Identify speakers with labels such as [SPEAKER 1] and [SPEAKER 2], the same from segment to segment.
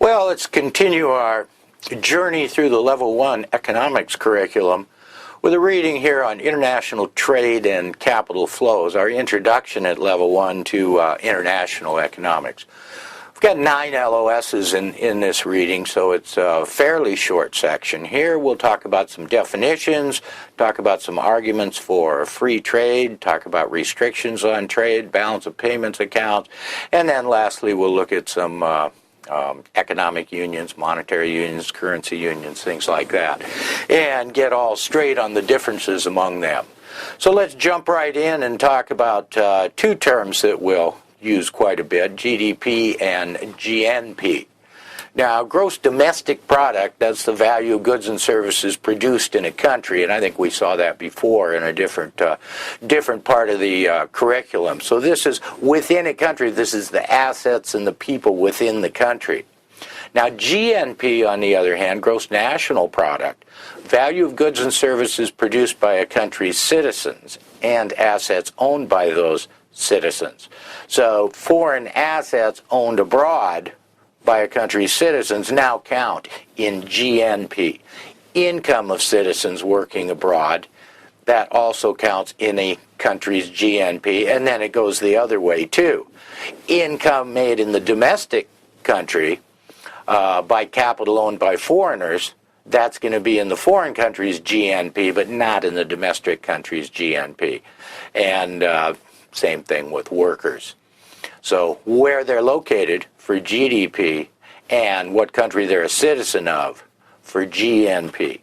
[SPEAKER 1] Well, let's continue our journey through the Level 1 economics curriculum with a reading here on international trade and capital flows, our introduction at Level 1 to international economics. We've got 9 LOSs in this reading, so it's a fairly short section. Here we'll talk about some definitions, talk about some arguments for free trade, talk about restrictions on trade, balance of payments accounts, and then lastly we'll look at some economic unions, monetary unions, currency unions, things like that, and get all straight on the differences among them. So let's jump right in and talk about two terms that we'll use quite a bit, GDP and GNP. Now, gross domestic product, that's the value of goods and services produced in a country, and I think we saw that before in a different part of the curriculum. So this is within a country, this is the assets and the people within the country. Now, GNP, on the other hand, gross national product, value of goods and services produced by a country's citizens and assets owned by those citizens. So foreign assets owned abroad by a country's citizens now count in GNP. Income of citizens working abroad, that also counts in a country's GNP, and then it goes the other way too. Income made in the domestic country by capital owned by foreigners, that's going to be in the foreign country's GNP, but not in the domestic country's GNP. And same thing with workers. So where they're located for GDP and what country they're a citizen of for GNP.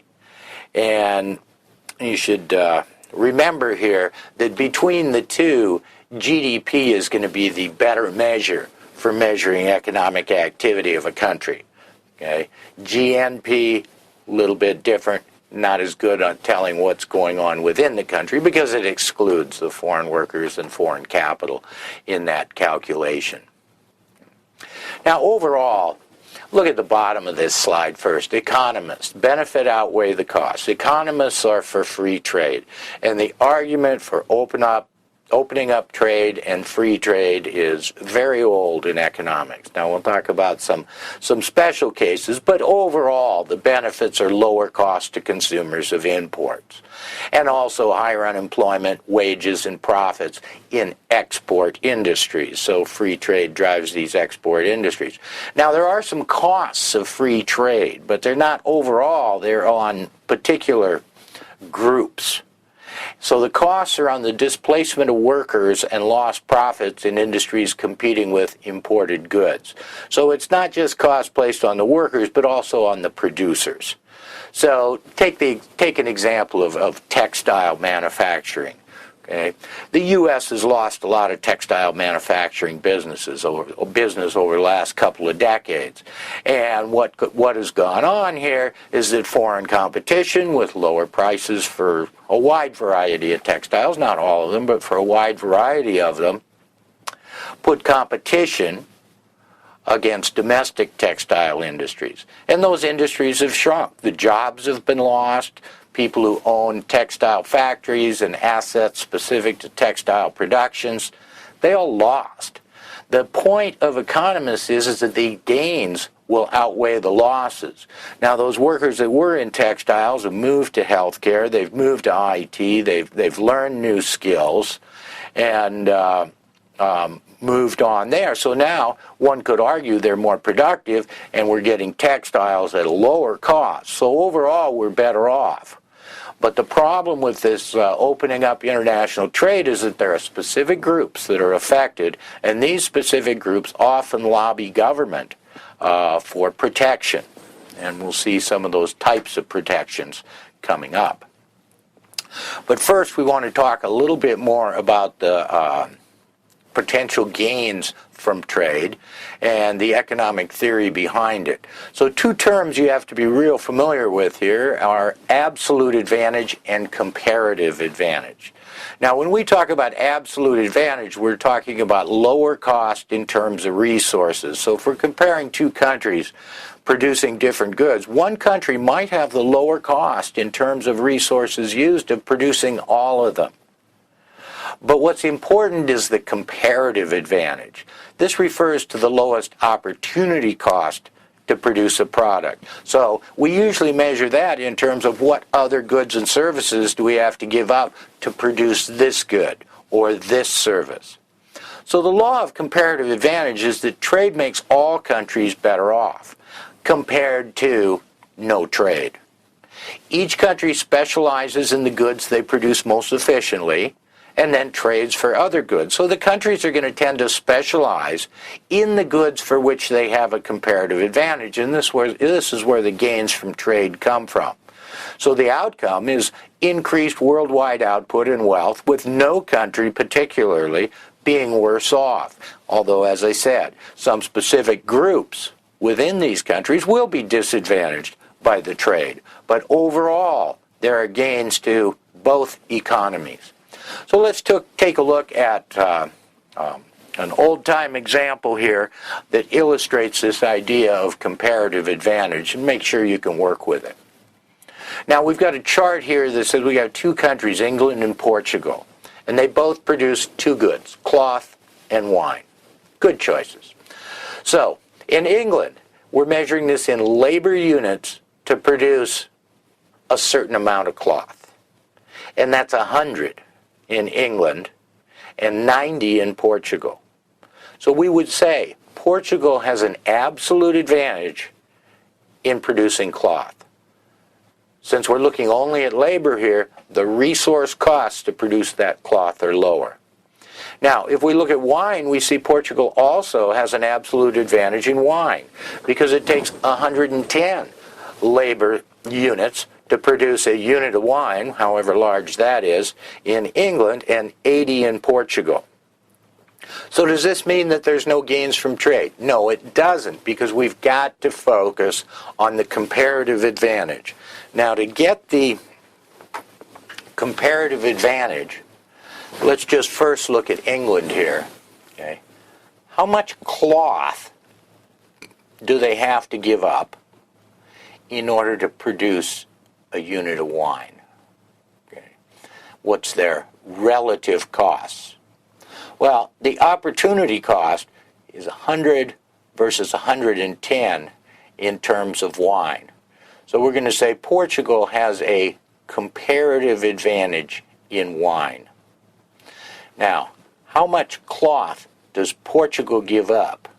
[SPEAKER 1] And you should remember here that between the two, GDP is going to be the better measure for measuring economic activity of a country. Okay? GNP, a little bit different, not as good on telling what's going on within the country because it excludes the foreign workers and foreign capital in that calculation. Now, overall, look at the bottom of this slide first. Economists, benefit outweigh the costs. Economists are for free trade, and the argument for opening up trade and free trade is very old in economics. Now we'll talk about some special cases, but overall the benefits are lower cost to consumers of imports, and also higher unemployment, wages, and profits in export industries. So free trade drives these export industries. Now there are some costs of free trade, but they're not overall, they're on particular groups. So the costs are on the displacement of workers and lost profits in industries competing with imported goods. So it's not just costs placed on the workers, but also on the producers. So take an example of textile manufacturing. Okay. The U.S. has lost a lot of textile manufacturing business over the last couple of decades. And what has gone on here is that foreign competition with lower prices for a wide variety of textiles, not all of them, but for a wide variety of them, put competition against domestic textile industries. And those industries have shrunk. The jobs have been lost. People who own textile factories and assets specific to textile productions, they all lost. The point of economists is that the gains will outweigh the losses. Now those workers that were in textiles have moved to healthcare, they've moved to IT, they've learned new skills, and moved on there. So now one could argue they're more productive and we're getting textiles at a lower cost. So overall we're better off. But the problem with this opening up international trade is that there are specific groups that are affected, and these specific groups often lobby government for protection. And we'll see some of those types of protections coming up. But first we want to talk a little bit more about the potential gains from trade and the economic theory behind it. So two terms you have to be real familiar with here are absolute advantage and comparative advantage. Now when we talk about absolute advantage, we're talking about lower cost in terms of resources. So if we're comparing two countries producing different goods, one country might have the lower cost in terms of resources used of producing all of them. But what's important is the comparative advantage. This refers to the lowest opportunity cost to produce a product. So we usually measure that in terms of what other goods and services do we have to give up to produce this good or this service. So the law of comparative advantage is that trade makes all countries better off compared to no trade. Each country specializes in the goods they produce most efficiently and then trades for other goods. So the countries are going to tend to specialize in the goods for which they have a comparative advantage, and this is where the gains from trade come from. So the outcome is increased worldwide output and wealth, with no country particularly being worse off. Although, as I said, some specific groups within these countries will be disadvantaged by the trade. But overall, there are gains to both economies. So let's take a look at an old-time example here that illustrates this idea of comparative advantage, and make sure you can work with it. Now, we've got a chart here that says we got two countries, England and Portugal, and they both produce two goods, cloth and wine. Good choices. So, in England, we're measuring this in labor units to produce a certain amount of cloth. And that's 100 in England and 90 in Portugal. So we would say Portugal has an absolute advantage in producing cloth. Since we're looking only at labor here, the resource costs to produce that cloth are lower. Now, if we look at wine, we see Portugal also has an absolute advantage in wine because it takes 110 labor units to produce a unit of wine, however large that is, in England, and 80 in Portugal. So does this mean that there's no gains from trade? No, it doesn't, because we've got to focus on the comparative advantage. Now, to get the comparative advantage, let's just first look at England here. Okay? How much cloth do they have to give up in order to produce a unit of wine? Okay. What's their relative costs? Well, the opportunity cost is 100 versus 110 in terms of wine. So we're going to say Portugal has a comparative advantage in wine. Now, how much cloth does Portugal give up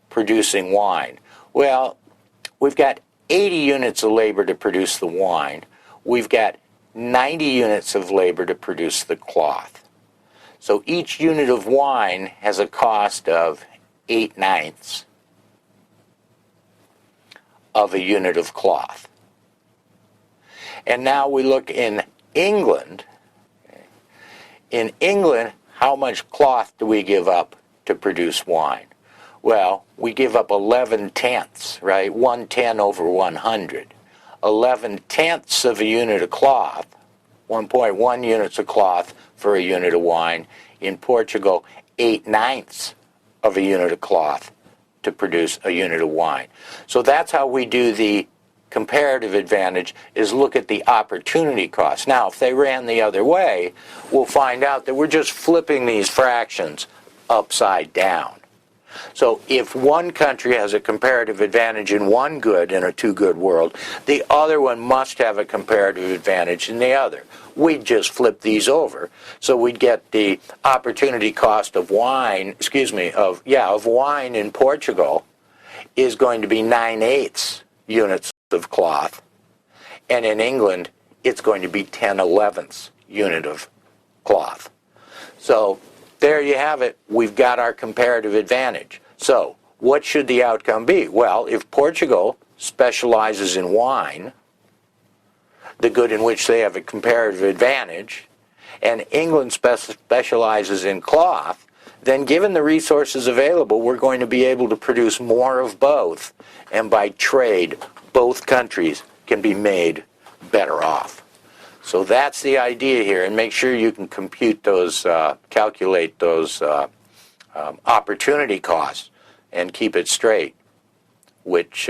[SPEAKER 1] producing wine? Well, we've got 80 units of labor to produce the wine. We've got 90 units of labor to produce the cloth. So each unit of wine has a cost of 8/9 of a unit of cloth. And now we look in England. In England, how much cloth do we give up to produce wine? Well, we give up 11/10, right? 110 over 100. 11/10 of a unit of cloth, 1.1 units of cloth for a unit of wine. In Portugal, 8/9 of a unit of cloth to produce a unit of wine. So that's how we do the comparative advantage, is look at the opportunity cost. Now, if they ran the other way, we'll find out that we're just flipping these fractions upside down. So if one country has a comparative advantage in one good in a two-good world, the other one must have a comparative advantage in the other. We'd just flip these over. So we'd get the opportunity cost of wine, of wine in Portugal is going to be 9/8 units of cloth. And in England, it's going to be 10/11 unit of cloth. So there you have it. We've got our comparative advantage. So what should the outcome be? Well, if Portugal specializes in wine, the good in which they have a comparative advantage, and England specializes in cloth, then given the resources available, we're going to be able to produce more of both, and by trade, both countries can be made better off. So that's the idea here, and make sure you can compute those, calculate those opportunity costs, and keep it straight. Which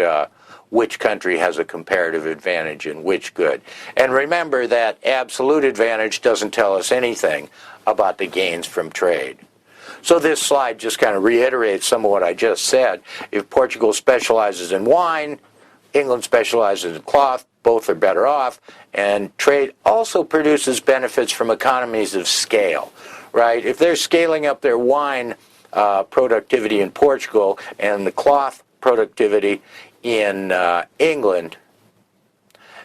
[SPEAKER 1] country has a comparative advantage in which good. And remember that absolute advantage doesn't tell us anything about the gains from trade. So this slide just kind of reiterates some of what I just said. If Portugal specializes in wine, England specializes in cloth, both are better off, and trade also produces benefits from economies of scale, right? If they're scaling up their wine productivity in Portugal and the cloth productivity in England,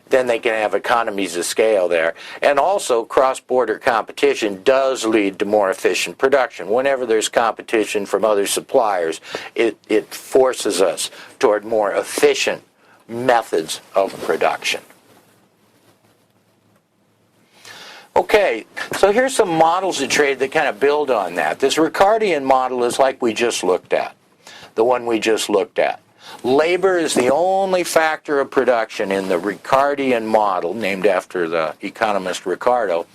[SPEAKER 1] then they can have economies of scale there. And also, cross-border competition does lead to more efficient production. Whenever there's competition from other suppliers, it forces us toward more efficient methods of production. Okay, so here's some models of trade that kind of build on that. This Ricardian model is like we just looked at, the one we just looked at. Labor is the only factor of production in the Ricardian model, named after the economist Ricardo,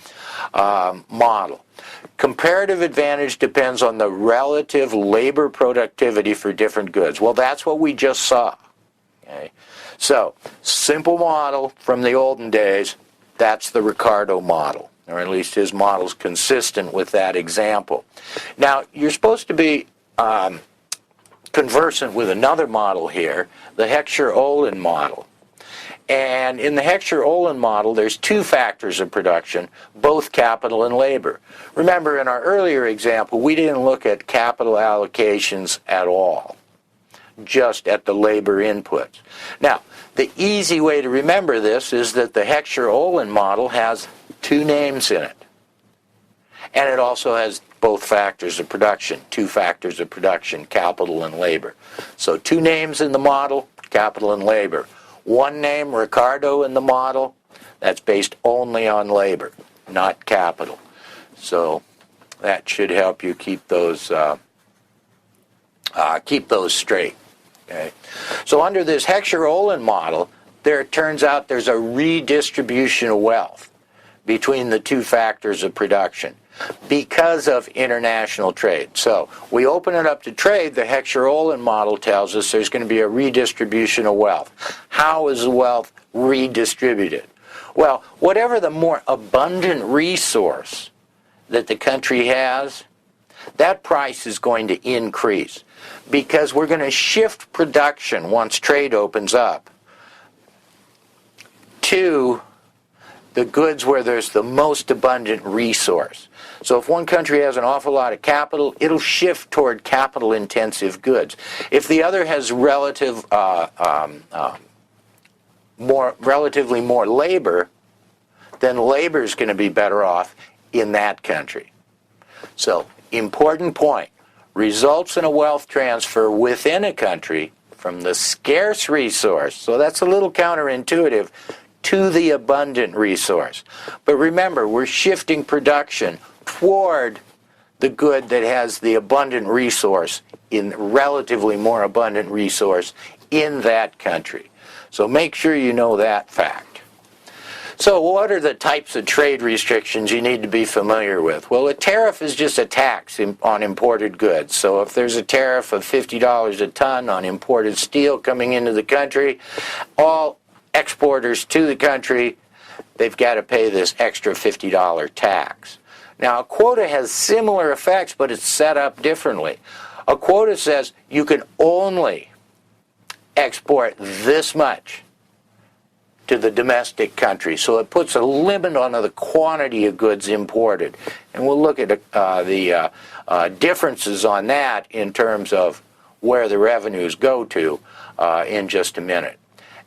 [SPEAKER 1] model. Comparative advantage depends on the relative labor productivity for different goods. Well, that's what we just saw. Okay? So, simple model from the olden days, that's the Ricardo model, or at least his model's consistent with that example. Now, you're supposed to be conversant with another model here, the Heckscher-Ohlin model. And in the Heckscher-Ohlin model, there's two factors of production, both capital and labor. Remember, in our earlier example, we didn't look at capital allocations at all, just at the labor inputs. Now, the easy way to remember this is that the Heckscher-Ohlin model has two names in it. And it also has both factors of production, two factors of production, capital and labor. So two names in the model, capital and labor. One name, Ricardo, in the model, that's based only on labor, not capital. So that should help you keep those straight. Okay. So under this Heckscher-Ohlin model, it turns out there's a redistribution of wealth between the two factors of production because of international trade. So we open it up to trade. The Heckscher-Ohlin model tells us there's going to be a redistribution of wealth. How is the wealth redistributed? Well, whatever the more abundant resource that the country has, that price is going to increase because we're going to shift production once trade opens up to the goods where there's the most abundant resource. So if one country has an awful lot of capital, it'll shift toward capital-intensive goods. If the other has relatively more labor, then labor is going to be better off in that country. So, important point. Results in a wealth transfer within a country from the scarce resource, so that's a little counterintuitive, to the abundant resource. But remember, we're shifting production toward the good that has the abundant resource, in relatively more abundant resource in that country. So make sure you know that fact. So what are the types of trade restrictions you need to be familiar with? Well, a tariff is just a tax on imported goods. So if there's a tariff of $50 a ton on imported steel coming into the country, all exporters to the country, they've got to pay this extra $50 tax. Now, a quota has similar effects, but it's set up differently. A quota says you can only export this much to the domestic country. So it puts a limit on the quantity of goods imported. And we'll look at the differences on that in terms of where the revenues go to in just a minute.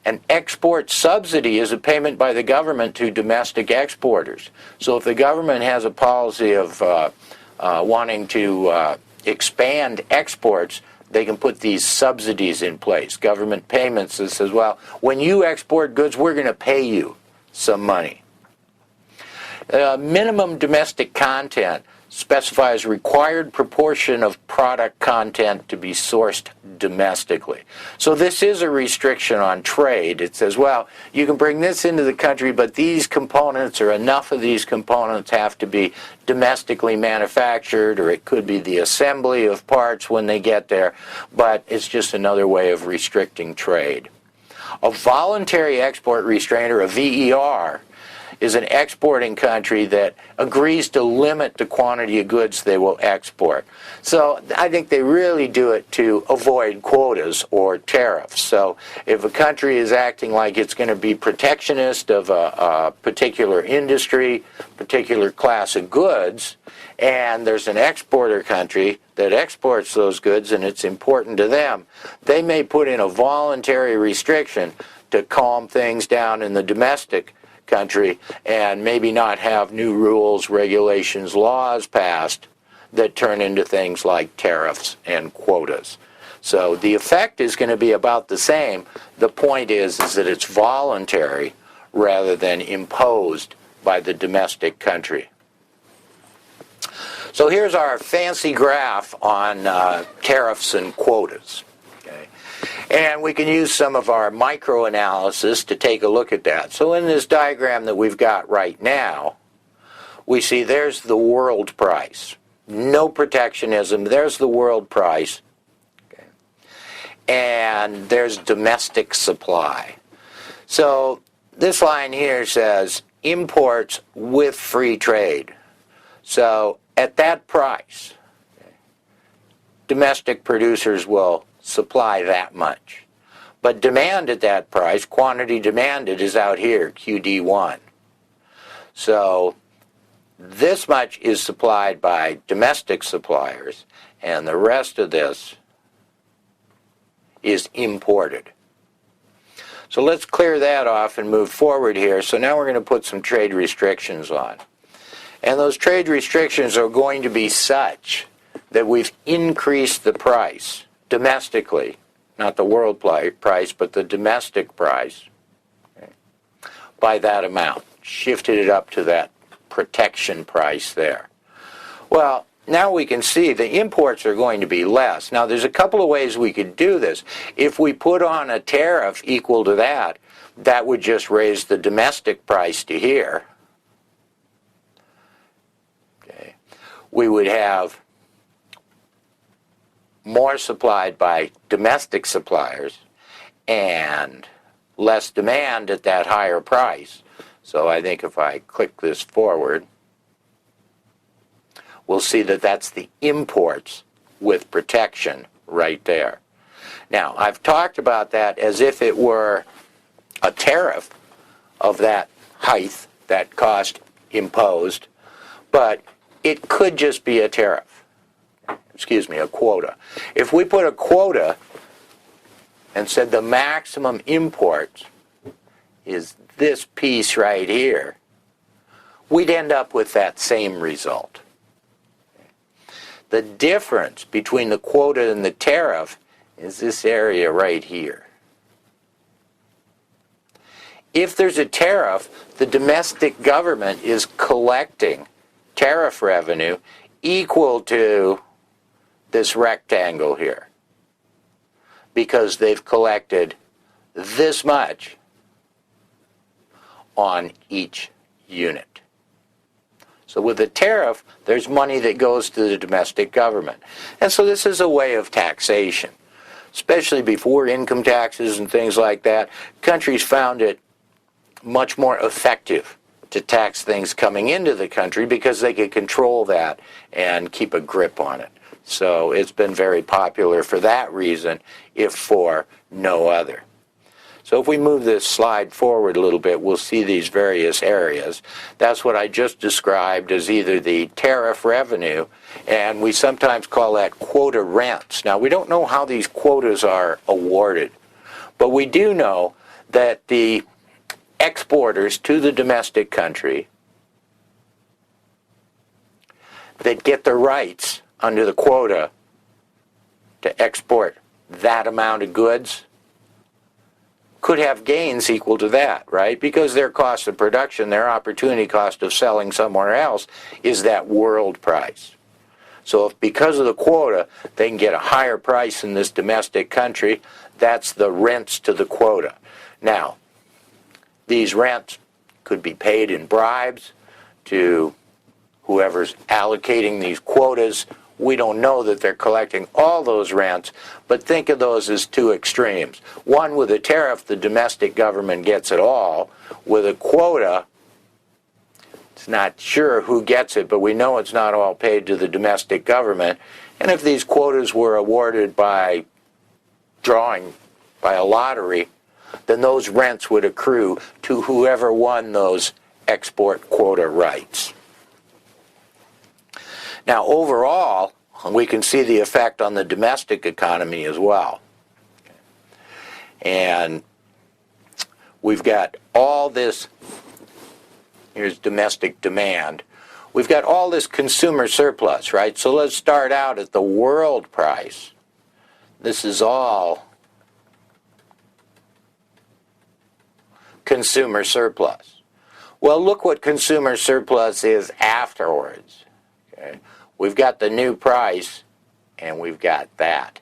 [SPEAKER 1] An export subsidy is a payment by the government to domestic exporters. So if the government has a policy of wanting to expand exports, they can put these subsidies in place, government payments that says, well, when you export goods, we're going to pay you some money. Minimum domestic content specifies required proportion of product content to be sourced domestically. So this is a restriction on trade. It says, well, you can bring this into the country, but these components or enough of these components have to be domestically manufactured, or it could be the assembly of parts when they get there, but it's just another way of restricting trade. A voluntary export restraint, or a VER, is an exporting country that agrees to limit the quantity of goods they will export. So I think they really do it to avoid quotas or tariffs. So if a country is acting like it's going to be protectionist of a particular industry, particular class of goods, and there's an exporter country that exports those goods and it's important to them, they may put in a voluntary restriction to calm things down in the domestic country and maybe not have new rules, regulations, laws passed that turn into things like tariffs and quotas. So the effect is going to be about the same. The point is that it's voluntary rather than imposed by the domestic country. So here's our fancy graph on tariffs and quotas. Okay. And we can use some of our microanalysis to take a look at that. So in this diagram that we've got right now, we see there's the world price. No protectionism. There's the world price. Okay. And there's domestic supply. So this line here says imports with free trade. So at that price, domestic producers will supply that much. But demand at that price, quantity demanded, is out here, QD1. So this much is supplied by domestic suppliers, and the rest of this is imported. So let's clear that off and move forward here. So now we're going to put some trade restrictions on. And those trade restrictions are going to be such that we've increased the price domestically, not the world price, but the domestic price, okay, by that amount, shifted it up to that protection price there. Well, now we can see the imports are going to be less. Now there's a couple of ways we could do this. If we put on a tariff equal to that, that would just raise the domestic price to here. Okay. We would have more supplied by domestic suppliers and less demand at that higher price. So I think if I click this forward, we'll see that that's the imports with protection right there. Now, I've talked about that as if it were a tariff of that height, that cost imposed, but it could just be a tariff. Excuse me, a quota. If we put a quota and said the maximum import is this piece right here, we'd end up with that same result. The difference between the quota and the tariff is this area right here. If there's a tariff, the domestic government is collecting tariff revenue equal to this rectangle here, because they've collected this much on each unit. So with a tariff, there's money that goes to the domestic government. And so this is a way of taxation. Especially before income taxes and things like that, countries found it much more effective to tax things coming into the country because they could control that and keep a grip on it. So it's been very popular for that reason, if for no other. So if we move this slide forward a little bit, we'll see these various areas. That's what I just described as either the tariff revenue, and we sometimes call that quota rents. Now, we don't know how these quotas are awarded, but we do know that the exporters to the domestic country that get the rights under the quota to export that amount of goods could have gains equal to that, right? Because their cost of production, their opportunity cost of selling somewhere else is that world price. So if because of the quota they can get a higher price in this domestic country, that's the rents to the quota. Now, these rents could be paid in bribes to whoever's allocating these quotas. We don't know that they're collecting all those rents, but think of those as two extremes. One, with a tariff, the domestic government gets it all. With a quota, It's not sure who gets it, but we know it's not all paid to the domestic government. And if these quotas were awarded by drawing, by a lottery, then those rents would accrue to whoever won those export quota rights. Now, overall, we can see the effect on the domestic economy as well. And we've got all this, here's domestic demand. We've got all this consumer surplus, right? So let's start out at the world price. This is all consumer surplus. Well, look what consumer surplus is afterwards. Okay? We've got the new price, and we've got that.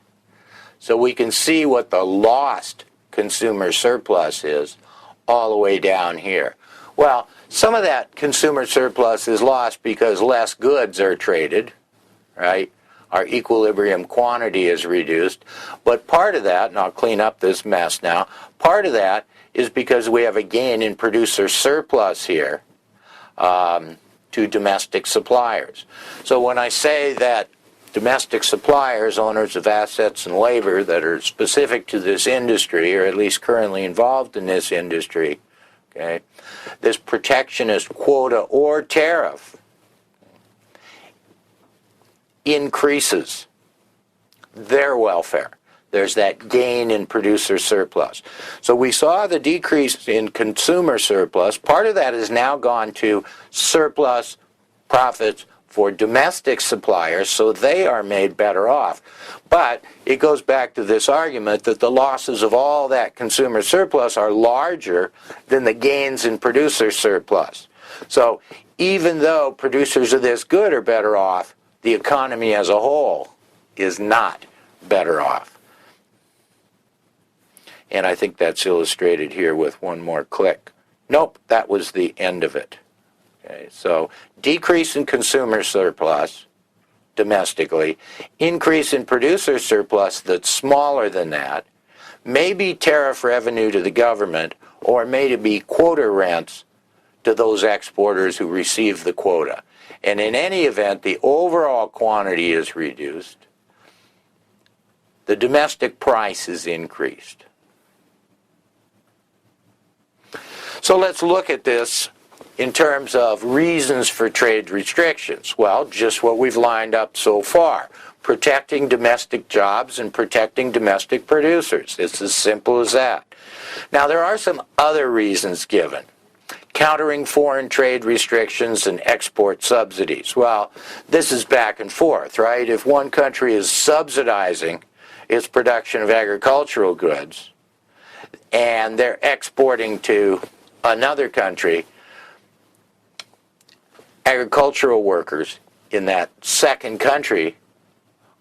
[SPEAKER 1] So we can see what the lost consumer surplus is all the way down here. Well, some of that consumer surplus is lost because less goods are traded, right? Our equilibrium quantity is reduced. But part of that, and I'll clean up this mess now, part of that is because we have a gain in producer surplus here to domestic suppliers. So when I say that domestic suppliers, owners of assets and labor that are specific to this industry, or at least currently involved in this industry, okay, this protectionist quota or tariff increases their welfare. There's that gain in producer surplus. So we saw the decrease in consumer surplus. Part of that has now gone to surplus profits for domestic suppliers, so they are made better off. But it goes back to this argument that the losses of all that consumer surplus are larger than the gains in producer surplus. So even though producers of this good are better off, the economy as a whole is not better off. And I think that's illustrated here with one more click. Nope, that was the end of it. Okay, so decrease in consumer surplus domestically, increase in producer surplus that's smaller than that, maybe tariff revenue to the government, or maybe quota rents to those exporters who receive the quota. And in any event, the overall quantity is reduced. The domestic price is increased. So let's look at this in terms of reasons for trade restrictions. Well, just what we've lined up so far. Protecting domestic jobs and protecting domestic producers. It's as simple as that. Now, there are some other reasons given. Countering foreign trade restrictions and export subsidies. Well, this is back and forth, right? If one country is subsidizing its production of agricultural goods and they're exporting to another country, agricultural workers in that second country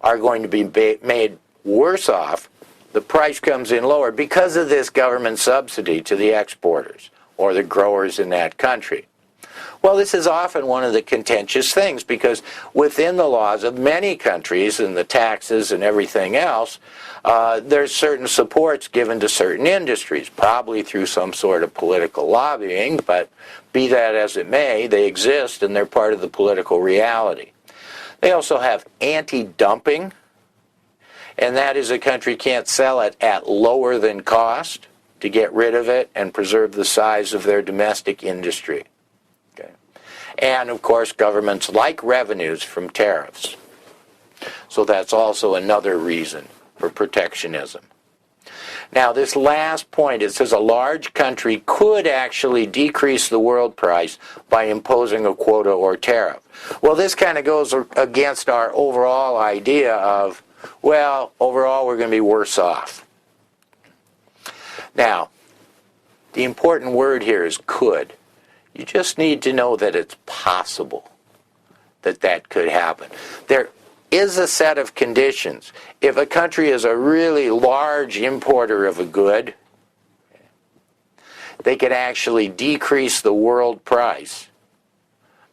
[SPEAKER 1] are going to be made worse off. The price comes in lower because of this government subsidy to the exporters or the growers in that country. Well, this is often one of the contentious things because within the laws of many countries and the taxes and everything else, there's certain supports given to certain industries, probably through some sort of political lobbying, but be that as it may, they exist and they're part of the political reality. They also have anti-dumping, and that is a country can't sell it at lower than cost to get rid of it and preserve the size of their domestic industry. Okay. And, of course, governments like revenues from tariffs. So that's also another reason for protectionism. Now, this last point, it says a large country could actually decrease the world price by imposing a quota or tariff. Well, this kind of goes against our overall idea of, well, overall we're going to be worse off. Now, the important word here is could. You just need to know that it's possible that that could happen. There is a set of conditions. If a country is a really large importer of a good, they could actually decrease the world price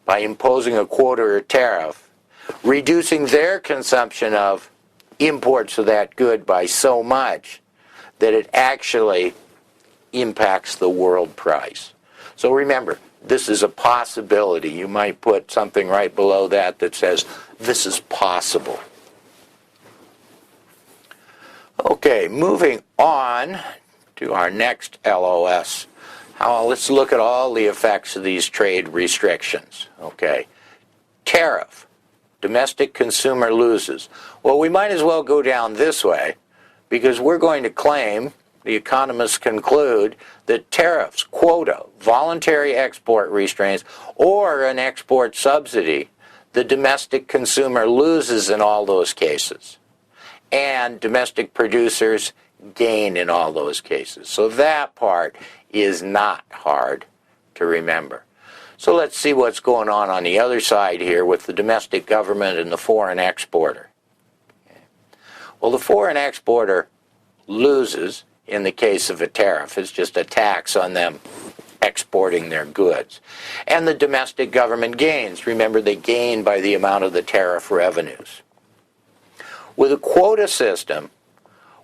[SPEAKER 1] by imposing a quota or tariff, reducing their consumption of imports of that good by so much that it actually impacts the world price. So remember, this is a possibility. You might put something right below that that says, this is possible. Okay, moving on to our next LOS. Let's look at all the effects of these trade restrictions. Okay, tariff. Domestic consumer loses. Well, we might as well go down this way, because we're going to claim, the economists conclude, that tariffs, quota, voluntary export restraints, or an export subsidy, the domestic consumer loses in all those cases. And domestic producers gain in all those cases. So that part is not hard to remember. So let's see what's going on the other side here with the domestic government and the foreign exporter. Okay. Well, the foreign exporter loses in the case of a tariff. It's just a tax on them exporting their goods. And the domestic government gains. Remember, they gain by the amount of the tariff revenues. With a quota system,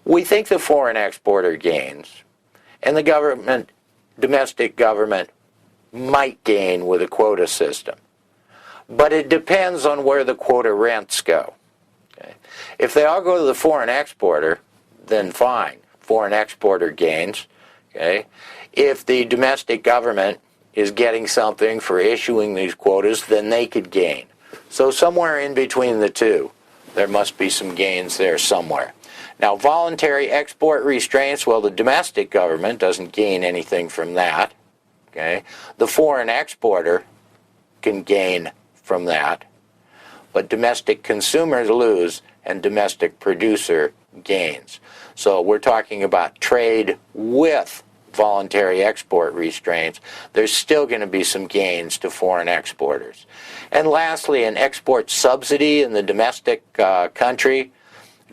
[SPEAKER 1] we think the foreign exporter gains, and the domestic government might gain with a quota system. But it depends on where the quota rents go. Okay. If they all go to the foreign exporter, then fine. Foreign exporter gains. Okay. If the domestic government is getting something for issuing these quotas, then they could gain. So somewhere in between the two, there must be some gains there somewhere. Now, voluntary export restraints, well, the domestic government doesn't gain anything from that. Okay. The foreign exporter can gain from that, but domestic consumers lose and domestic producer gains. So we're talking about trade with voluntary export restraints. There's still going to be some gains to foreign exporters. And lastly, an export subsidy in the domestic country,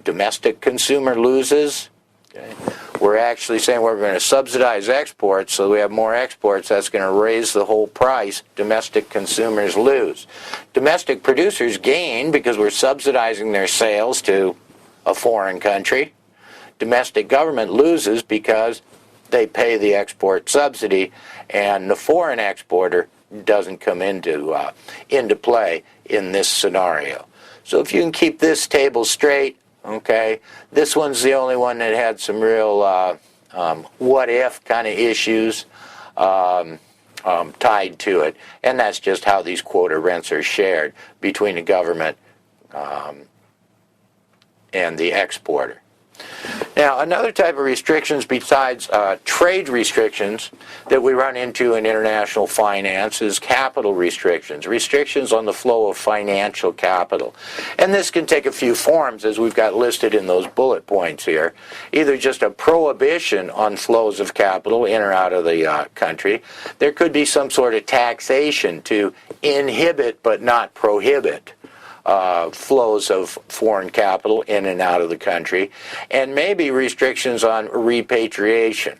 [SPEAKER 1] domestic consumer loses. Okay. We're actually saying we're going to subsidize exports, so we have more exports. That's going to raise the whole price. Domestic consumers lose. Domestic producers gain because we're subsidizing their sales to a foreign country. Domestic government loses because they pay the export subsidy, and the foreign exporter doesn't come into play in this scenario. So if you can keep this table straight, okay, this one's the only one that had some real what-if kind of issues tied to it, and that's just how these quota rents are shared between the government and the exporter. Now, another type of restrictions besides trade restrictions that we run into in international finance is capital restrictions, restrictions on the flow of financial capital. And this can take a few forms, as we've got listed in those bullet points here. Either just a prohibition on flows of capital in or out of the country. There could be some sort of taxation to inhibit but not prohibit flows of foreign capital in and out of the country, and maybe restrictions on repatriation,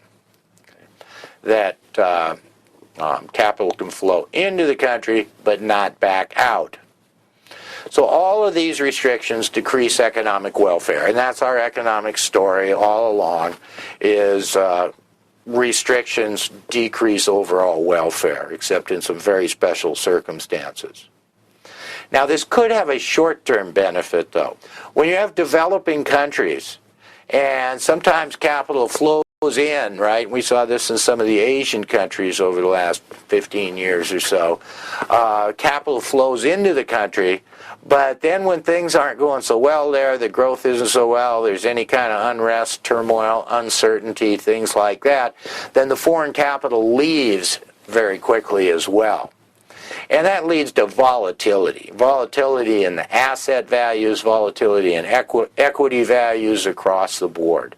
[SPEAKER 1] that capital can flow into the country but not back out. So all of these restrictions decrease economic welfare, and that's our economic story all along, is restrictions decrease overall welfare, except in some very special circumstances. Now, this could have a short-term benefit, though. When you have developing countries, and sometimes capital flows in, right? We saw this in some of the Asian countries over the last 15 years or so. Capital flows into the country, but then when things aren't going so well there, the growth isn't so well, there's any kind of unrest, turmoil, uncertainty, things like that, then the foreign capital leaves very quickly as well. And that leads to volatility. Volatility in the asset values, volatility in equity values across the board.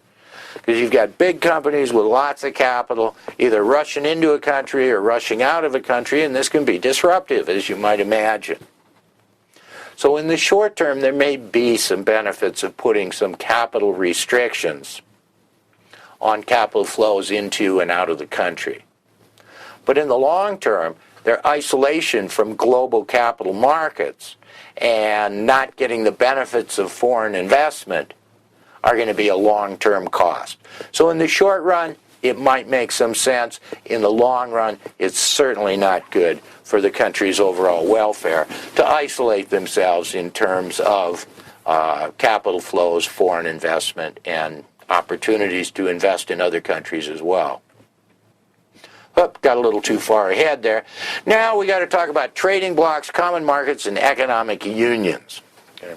[SPEAKER 1] Because you've got big companies with lots of capital either rushing into a country or rushing out of a country, and this can be disruptive, as you might imagine. So in the short term, there may be some benefits of putting some capital restrictions on capital flows into and out of the country. But in the long term, their isolation from global capital markets and not getting the benefits of foreign investment are going to be a long-term cost. So in the short run, it might make some sense. In the long run, it's certainly not good for the country's overall welfare to isolate themselves in terms of capital flows, foreign investment, and opportunities to invest in other countries as well. Oop, got a little too far ahead there. Now we got to talk about trading blocks, common markets, and economic unions. Okay.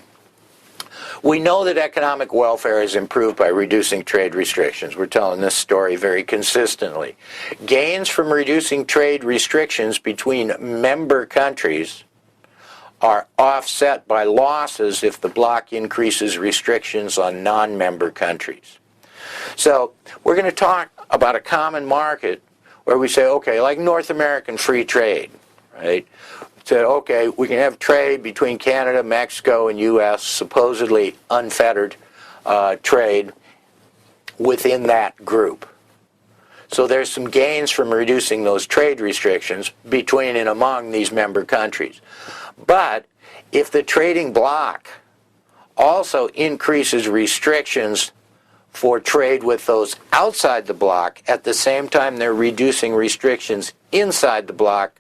[SPEAKER 1] We know that economic welfare is improved by reducing trade restrictions. We're telling this story very consistently. Gains from reducing trade restrictions between member countries are offset by losses if the bloc increases restrictions on non-member countries. So we're going to talk about a common market where we say, okay, like North American free trade, right? Said, okay, we can have trade between Canada, Mexico, and U.S., supposedly unfettered trade within that group. So there's some gains from reducing those trade restrictions between and among these member countries. But if the trading bloc also increases restrictions for trade with those outside the bloc, at the same time they're reducing restrictions inside the bloc,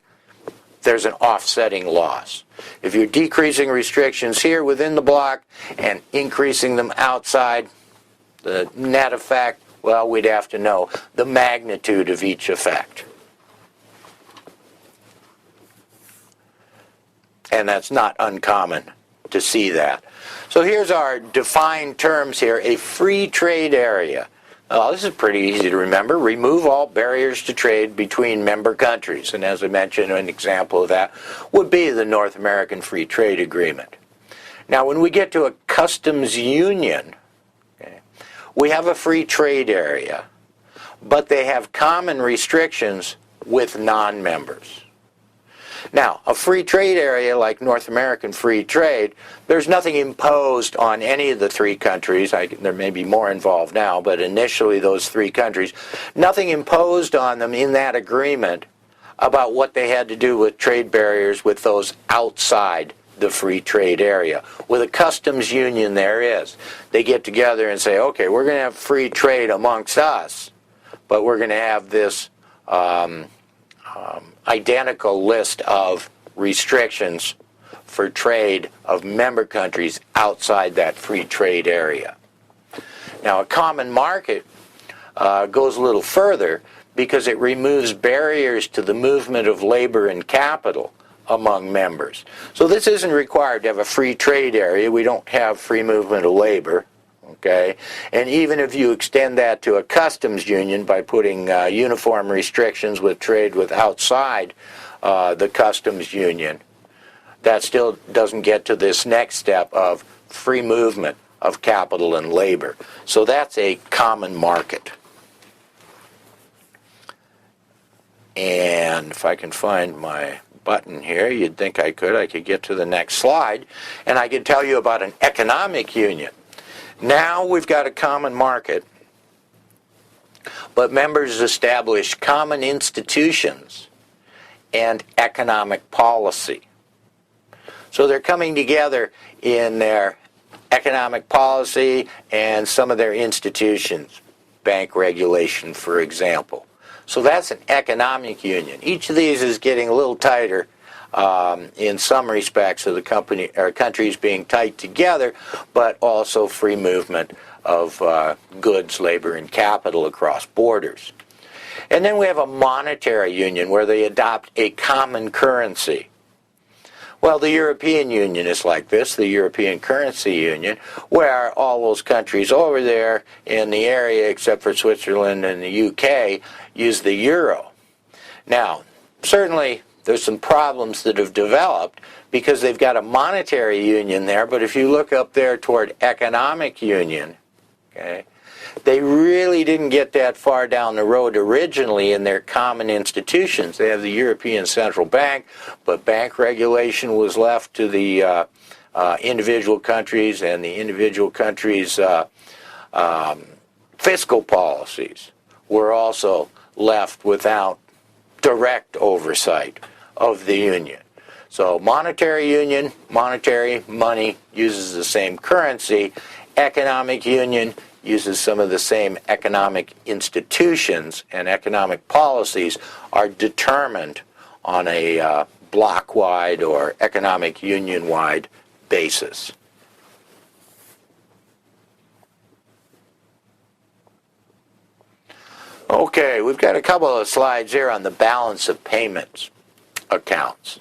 [SPEAKER 1] there's an offsetting loss. If you're decreasing restrictions here within the bloc and increasing them outside, the net effect, well, we'd have to know the magnitude of each effect. And that's not uncommon to see that. So here's our defined terms here. A free trade area. This is pretty easy to remember. Remove all barriers to trade between member countries. And as I mentioned, an example of that would be the North American Free Trade Agreement. Now, when we get to a customs union, okay, we have a free trade area, but they have common restrictions with non-members. Now, a free trade area like North American Free Trade, there's nothing imposed on any of the three countries. There may be more involved now, but initially those three countries, nothing imposed on them in that agreement about what they had to do with trade barriers with those outside the free trade area. With a customs union there is. They get together and say, okay, we're going to have free trade amongst us, but we're going to have this identical list of restrictions for trade of member countries outside that free trade area. Now, a common market goes a little further because it removes barriers to the movement of labor and capital among members. So this isn't required to have a free trade area. We don't have free movement of labor. Okay, and even if you extend that to a customs union by putting uniform restrictions with trade with outside the customs union, that still doesn't get to this next step of free movement of capital and labor. So that's a common market. And if I can find my button here, you'd think I could get to the next slide, and I could tell you about an economic union. Now we've got a common market, but members establish common institutions and economic policy. So they're coming together in their economic policy and some of their institutions, bank regulation, for example. So that's an economic union. Each of these is getting a little tighter in some respects of the countries being tight together, but also free movement of goods, labor, and capital across borders. And then we have a monetary union where they adopt a common currency. Well, the European Union is like this, the European Currency Union, where all those countries over there in the area, except for Switzerland and the UK, use the euro. Now, certainly there's some problems that have developed because they've got a monetary union there, but if you look up there toward economic union, okay, they really didn't get that far down the road originally in their common institutions. They have the European Central Bank, but bank regulation was left to the individual countries, and the individual countries' fiscal policies were also left without direct oversight of the union. So monetary union, monetary money uses the same currency. Economic union uses some of the same economic institutions, and economic policies are determined on a block-wide or economic union-wide basis. Okay, we've got a couple of slides here on the balance of payments accounts.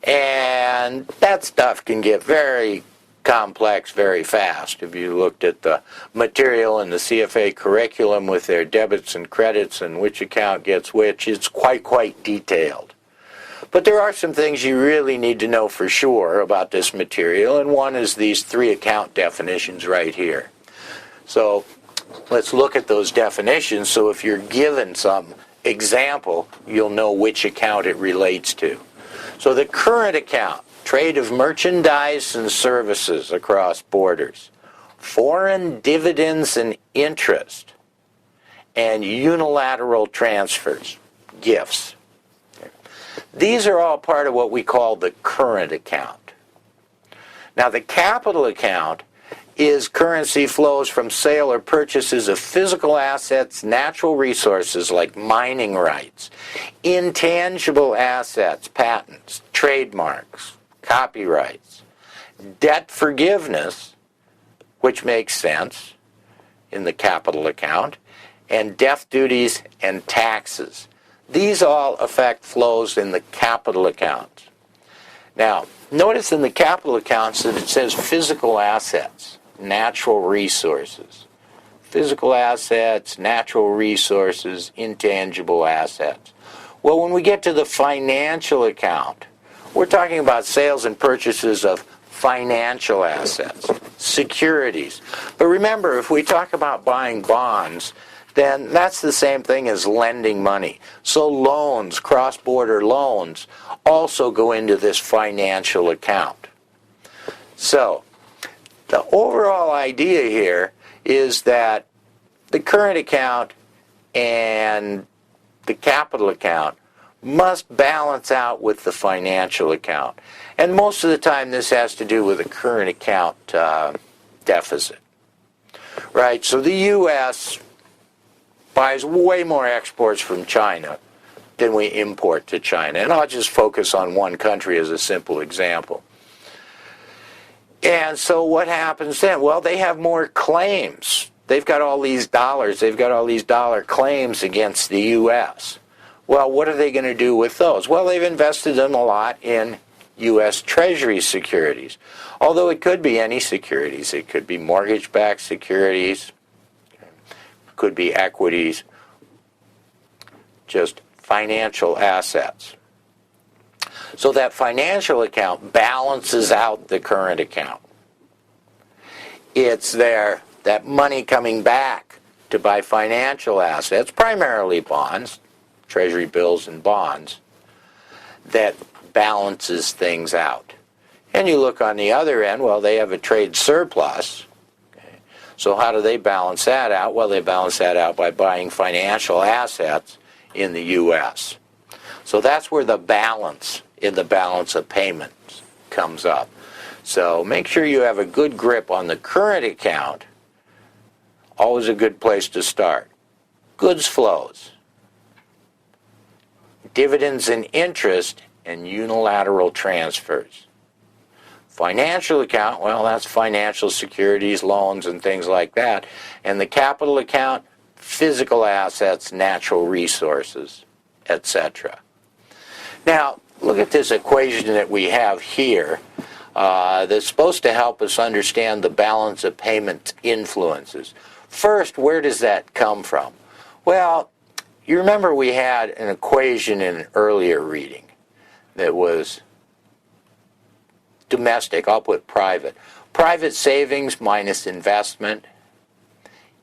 [SPEAKER 1] And that stuff can get very complex very fast. If you looked at the material in the CFA curriculum with their debits and credits and which account gets which, it's quite detailed. But there are some things you really need to know for sure about this material, and one is these 3 account definitions right here. So let's look at those definitions, so if you're given some example, you'll know which account it relates to. So the current account, trade of merchandise and services across borders, foreign dividends and interest, and unilateral transfers, gifts. These are all part of what we call the current account. Now the capital account is currency flows from sale or purchases of physical assets, natural resources like mining rights, intangible assets, patents, trademarks, copyrights, debt forgiveness, which makes sense in the capital account, and death duties and taxes. These all affect flows in the capital account. Now, notice in the capital accounts that it says physical assets, natural resources. Physical assets, natural resources, intangible assets. Well, when we get to the financial account, we're talking about sales and purchases of financial assets, securities. But remember, if we talk about buying bonds, then that's the same thing as lending money. So loans, cross-border loans, also go into this financial account. So the overall idea here is that the current account and the capital account must balance out with the financial account. And most of the time this has to do with a current account deficit. Right? So the U.S. buys way more exports from China than we import to China. And I'll just focus on one country as a simple example. And so what happens then? Well, they have more claims. They've got all these dollars. They've got all these dollar claims against the U.S. Well, what are they going to do with those? Well, they've invested them a lot in U.S. Treasury securities. Although it could be any securities. It could be mortgage-backed securities. Could be equities. Just financial assets. So that financial account balances out the current account. It's there, that money coming back to buy financial assets, primarily bonds, treasury bills and bonds, that balances things out. And you look on the other end, well, they have a trade surplus. Okay. So how do they balance that out? Well, they balance that out by buying financial assets in the U.S. So that's where the balance in the balance of payments comes up. So make sure you have a good grip on the current account. Always a good place to start. Goods flows, dividends and interest, and unilateral transfers. Financial account, well, that's financial securities, loans, and things like that. And the capital account, physical assets, natural resources, etc. Now, look at this equation that we have here that's supposed to help us understand the balance of payments influences. First, where does that come from? Well, you remember we had an equation in an earlier reading that was domestic. I'll put private. Private savings minus investment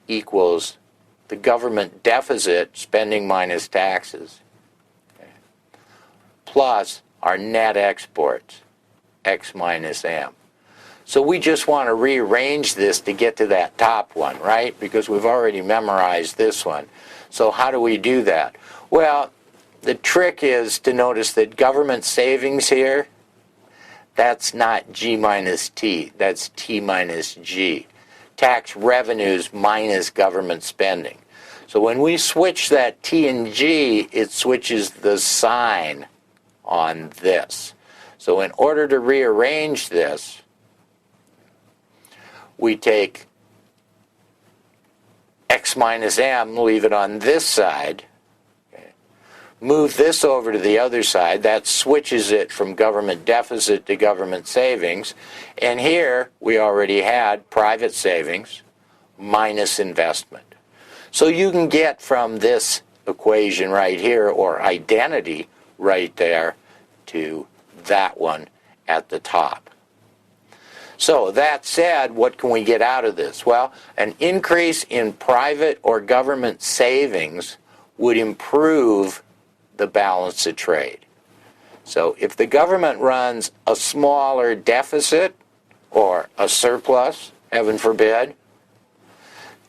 [SPEAKER 1] equals the government deficit, spending minus taxes, plus our net exports, X minus M. So we just want to rearrange this to get to that top one, right? Because we've already memorized this one. So how do we do that? Well, the trick is to notice that government savings here, that's not G minus T, that's T minus G. tax revenues minus government spending. So when we switch that T and G, it switches the sign on this. So in order to rearrange this, we take X minus M, leave it on this side, move this over to the other side. That switches it from government deficit to government savings. And here we already had private savings minus investment. So you can get from this equation right here, or identity right there, to that one at the top. So that said, what can we get out of this? Well, an increase in private or government savings would improve the balance of trade. So if the government runs a smaller deficit or a surplus, heaven forbid,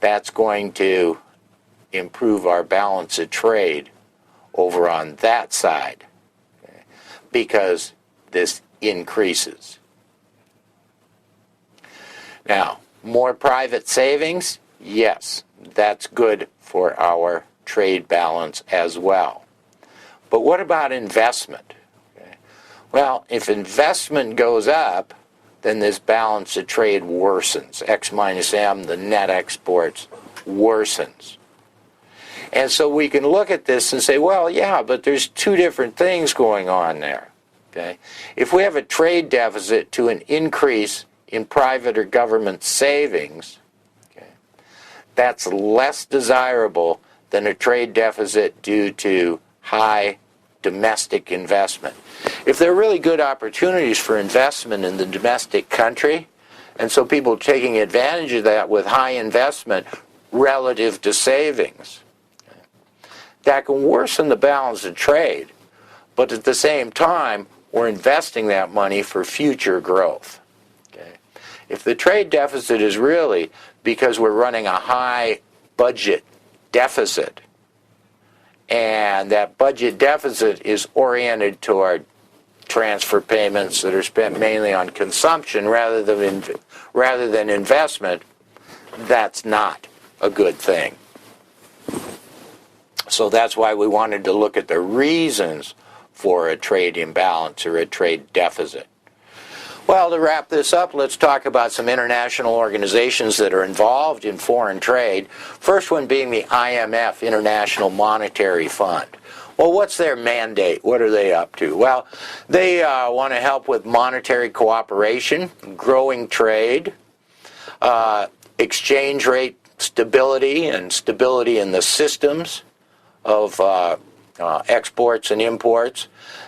[SPEAKER 1] that's going to improve our balance of trade over on that side, okay, because this increases. Now, more private savings, yes, that's good for our trade balance as well. But what about investment? Okay. Well, if investment goes up, then this balance of trade worsens. X minus M, the net exports, worsens. And so we can look at this and say, well, yeah, but there's two different things going on there. Okay? If we have a trade deficit to an increase in private or government savings, okay, that's less desirable than a trade deficit due to high domestic investment. If there are really good opportunities for investment in the domestic country, and so people taking advantage of that with high investment relative to savings, that can worsen the balance of trade, but at the same time, we're investing that money for future growth. Okay? If the trade deficit is really because we're running a high budget deficit, and that budget deficit is oriented toward transfer payments that are spent mainly on consumption rather than investment, that's not a good thing. So that's why we wanted to look at the reasons for a trade imbalance or a trade deficit. Well, to wrap this up, let's talk about some international organizations that are involved in foreign trade. First one being the IMF, International Monetary Fund. Well, what's their mandate? What are they up to? Well, they want to help with monetary cooperation, growing trade, exchange rate stability, and stability in the systems of exports and imports.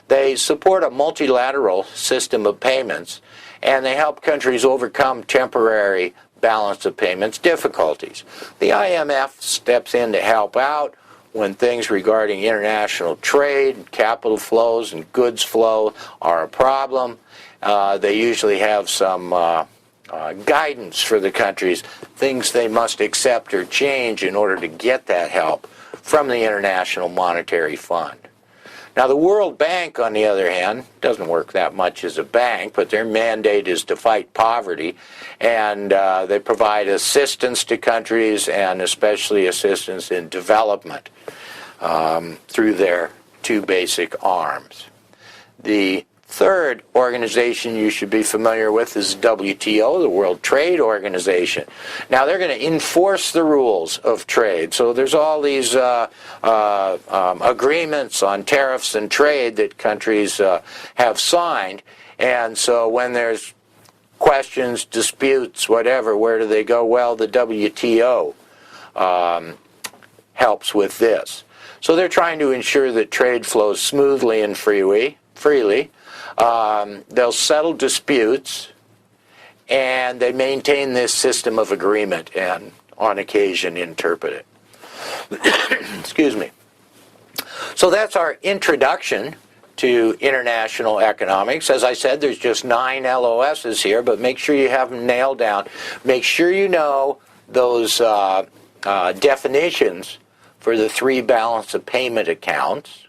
[SPEAKER 1] They support a multilateral system of payments, and they help countries overcome temporary balance of payments difficulties. The IMF steps in to help out when things regarding international trade, capital flows, and goods flow are a problem. They usually have some guidance for the countries, things they must accept or change in order to get that help from the International Monetary Fund. Now, the World Bank, on the other hand, doesn't work that much as a bank, but their mandate is to fight poverty, and they provide assistance to countries, and especially assistance in development through their two basic arms. The third organization you should be familiar with is WTO, the World Trade Organization. Now, they're going to enforce the rules of trade. So there's all these agreements on tariffs and trade that countries have signed. And so when there's questions, disputes, whatever, where do they go? Well, the WTO helps with this. So they're trying to ensure that trade flows smoothly and freely. They'll settle disputes, and they maintain this system of agreement and, on occasion, interpret it. Excuse me. So that's our introduction to international economics. As I said, there's just 9 LOSs here, but make sure you have them nailed down. Make sure you know those definitions for the 3 balance of payment accounts.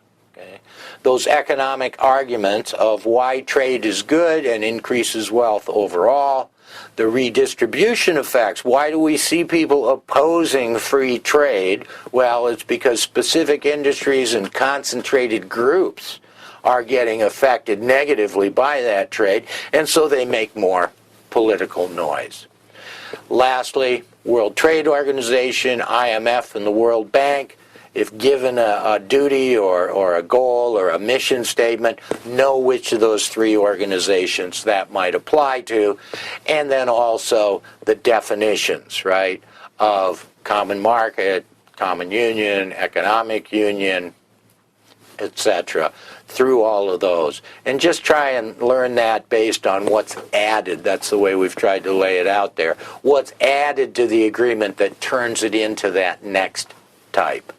[SPEAKER 1] Those economic arguments of why trade is good and increases wealth overall, The redistribution effects. Why do we see people opposing free trade? Well, it's because specific industries and concentrated groups are getting affected negatively by that trade, and so they make more political noise. Lastly, World Trade Organization, IMF, and the World Bank, if given a duty or a goal or a mission statement, know which of those three organizations that might apply to, and then also the definitions, right, of common market, common union, economic union, etc., through all of those. And just try and learn that based on what's added. That's the way we've tried to lay it out there. What's added to the agreement that turns it into that next type.